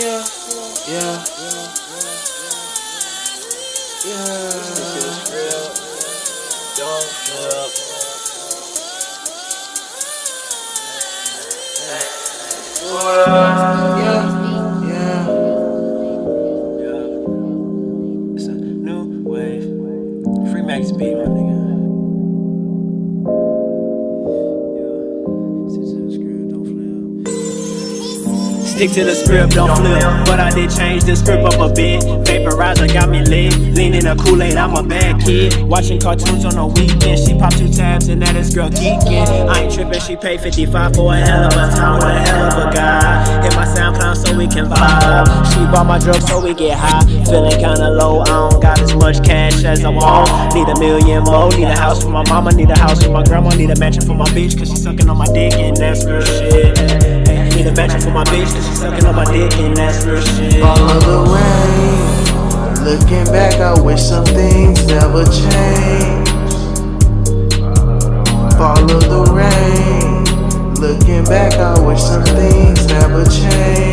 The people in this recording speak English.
Yeah, yeah, yeah. Don't flip. Yeah, yeah. It's a new wave. Free Max B, my nigga. Stick to the script, don't flip. But I did change the script up a bit. Vaporizer got me lit. Leaning a Kool-Aid, I'm a bad kid. Watching cartoons on the weekend. She popped 2 tabs and that is girl geeking. I ain't tripping, she paid 55 for a hell of a time with a hell of a guy. Hit my SoundCloud so we can vibe. She bought my drugs so we get high. Feeling kinda low, I don't got as much cash as I want. Need a million more. Need a house for my mama, need a house for my grandma. Need a mansion for my bitch cause she sucking on my dick and that's real shit. Need a mansion for my bitch cause she sucking on my dick and that's real shit. Follow the rain. Looking back, I wish some things never changed. Follow the rain. Looking back, I wish some things never changed.